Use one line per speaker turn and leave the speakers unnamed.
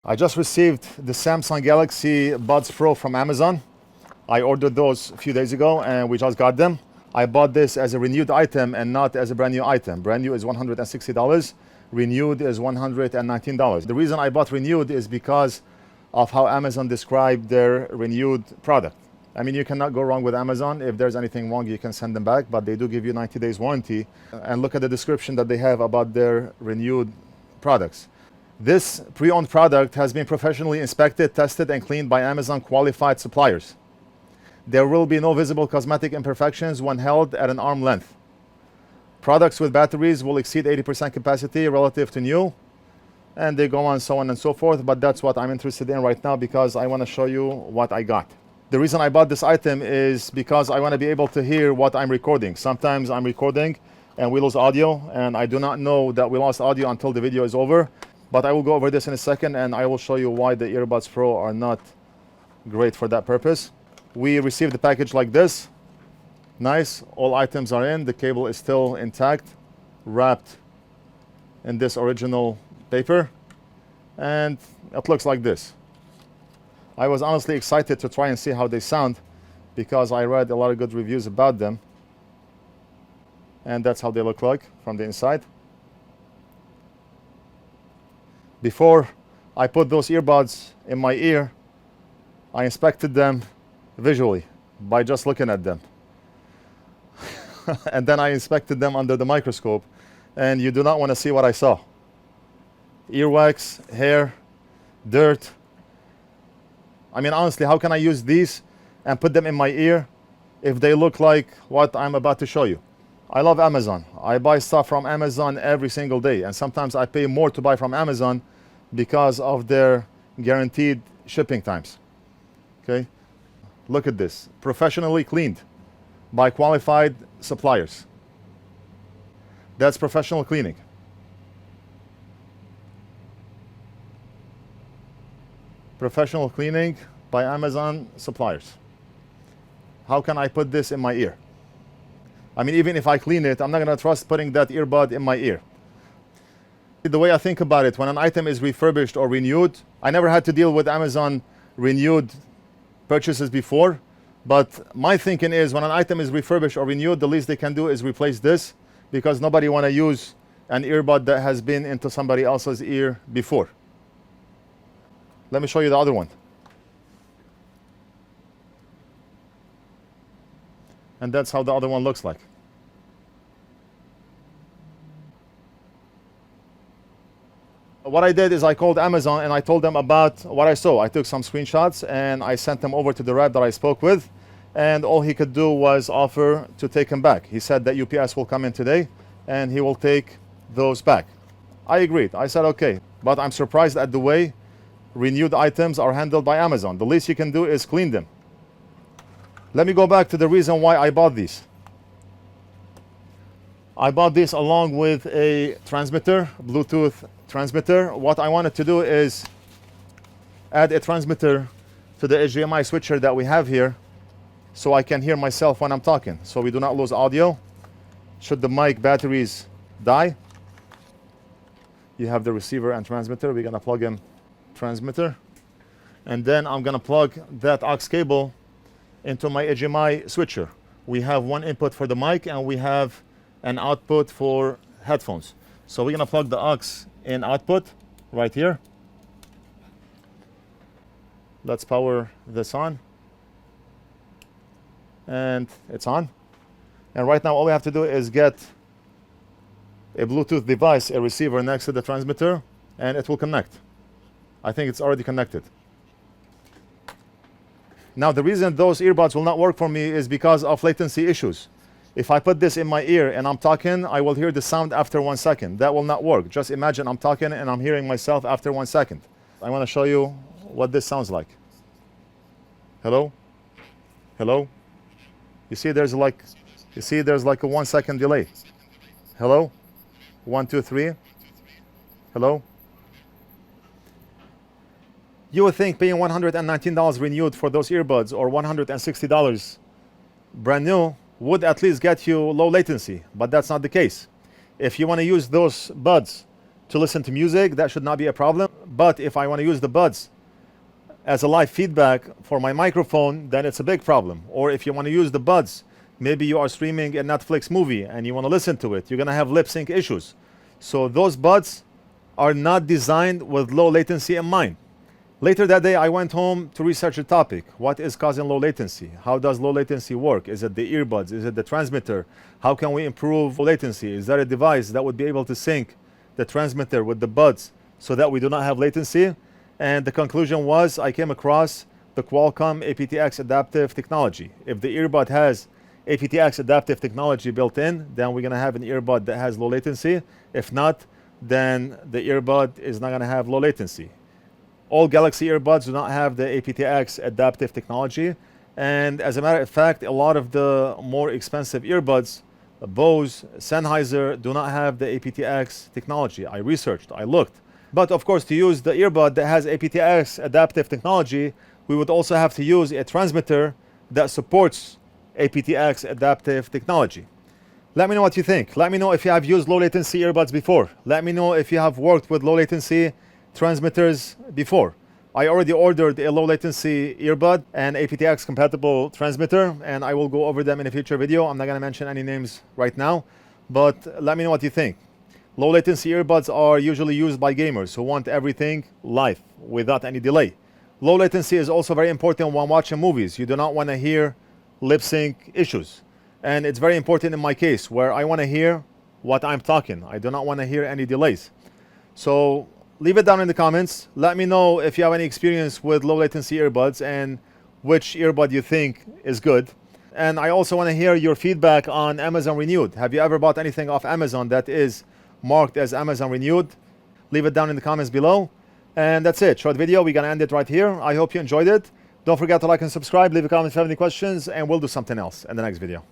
I just received the Samsung Galaxy Buds Pro from Amazon. I ordered those a few days ago and we just got them. I bought this as a renewed item and not as a brand new item. Brand new is $160, renewed is $119. The reason I bought renewed is because of how Amazon described their renewed product. I mean, you cannot go wrong with Amazon. If there's anything wrong, you can send them back, but they do give you 90 days warranty. And look at the description that they have about their renewed products. This pre-owned product has been professionally inspected, tested, and cleaned by Amazon qualified suppliers. There will be no visible cosmetic imperfections when held at an arm length. Products with batteries will exceed 80% capacity relative to new, and they go on so on and so forth, but that's what I'm interested in right now because I want to show you what I got. The reason I bought this item is because I want to be able to hear what I'm recording. Sometimes I'm recording and we lose audio, and I do not know that we lost audio until the video is over. But I will go over this in a second and I will show you why the earbuds Pro are not great for that purpose. We received the package like this. Nice, all items are in, the cable is still intact, wrapped in this original paper, and it looks like this. I was honestly excited to try and see how they sound because I read a lot of good reviews about them, and that's how they look like from the inside. Before I put those earbuds in my ear, I inspected them visually by just looking at them. And then I inspected them under the microscope, and you do not want to see what I saw. Earwax, hair, dirt. I mean, honestly, how can I use these and put them in my ear if they look like what I'm about to show you? I love Amazon. I buy stuff from Amazon every single day, and sometimes I pay more to buy from Amazon because of their guaranteed shipping times. Okay, look at this, professionally cleaned by qualified suppliers. That's professional cleaning. Professional cleaning by Amazon suppliers. How can I put this in my ear? I mean, even if I clean it, I'm not going to trust putting that earbud in my ear. The way I think about it, when an item is refurbished or renewed, I never had to deal with Amazon renewed purchases before, but my thinking is when an item is refurbished or renewed, the least they can do is replace this because nobody want to use an earbud that has been into somebody else's ear before. Let me show you the other one. And that's how the other one looks like. What I did is I called Amazon and I told them about what I saw. I took some screenshots and I sent them over to the rep that I spoke with, and all he could do was offer to take them back. He said that UPS will come in today and he will take those back. I agreed. I said okay, but I'm surprised at the way renewed items are handled by Amazon. The least you can do is clean them. Let me go back to the reason why I bought these. I bought this along with a transmitter, Bluetooth transmitter. What I wanted to do is add a transmitter to the HDMI switcher that we have here so I can hear myself when I'm talking, so we do not lose audio. Should the mic batteries die, you have the receiver and transmitter. We're gonna plug in transmitter, and then I'm gonna plug that aux cable into my HDMI switcher. We have one input for the mic and we have an output for headphones. So we're gonna plug the aux in output right here. Let's power this on. And it's on. And right now all we have to do is get a Bluetooth device, a receiver next to the transmitter, and it will connect. I think it's already connected. Now, the reason those earbuds will not work for me is because of latency issues. If I put this in my ear and I'm talking, I will hear the sound after 1 second. That will not work. Just imagine I'm talking and I'm hearing myself after 1 second. I want to show you what this sounds like. Hello? Hello? You see there's like a 1 second delay. Hello? 1, 2, 3. Hello? You would think paying $119 renewed for those earbuds or $160 brand new would at least get you low latency, but that's not the case. If you want to use those buds to listen to music, that should not be a problem. But if I want to use the buds as a live feedback for my microphone, then it's a big problem. Or if you want to use the buds, maybe you are streaming a Netflix movie and you want to listen to it, you're going to have lip sync issues. So those buds are not designed with low latency in mind. Later that day, I went home to research the topic. What is causing low latency? How does low latency work? Is it the earbuds? Is it the transmitter? How can we improve low latency? Is there a device that would be able to sync the transmitter with the buds so that we do not have latency? And the conclusion was I came across the Qualcomm aptX adaptive technology. If the earbud has aptX adaptive technology built in, then we're going to have an earbud that has low latency. If not, then the earbud is not going to have low latency. All Galaxy earbuds do not have the aptX adaptive technology. And as a matter of fact, a lot of the more expensive earbuds, Bose, Sennheiser, do not have the aptX technology. I researched, I looked. But of course, to use the earbud that has aptX adaptive technology, we would also have to use a transmitter that supports aptX adaptive technology. Let me know what you think. Let me know if you have used low latency earbuds before. Let me know if you have worked with low latency transmitters before. I already ordered a low latency earbud and aptX compatible transmitter, and I will go over them in a future video. I'm not going to mention any names right now, but let me know what you think. Low latency earbuds are usually used by gamers who want everything live without any delay. Low latency is also very important when watching movies. You do not want to hear lip sync issues. And it's very important in my case where I want to hear what I'm talking. I do not want to hear any delays. So leave it down in the comments. Let me know if you have any experience with low latency earbuds and which earbud you think is good. And I also want to hear your feedback on Amazon Renewed. Have you ever bought anything off Amazon that is marked as Amazon Renewed? Leave it down in the comments below. And that's it. Short video. We're going to end it right here. I hope you enjoyed it. Don't forget to like and subscribe. Leave a comment if you have any questions, and we'll do something else in the next video.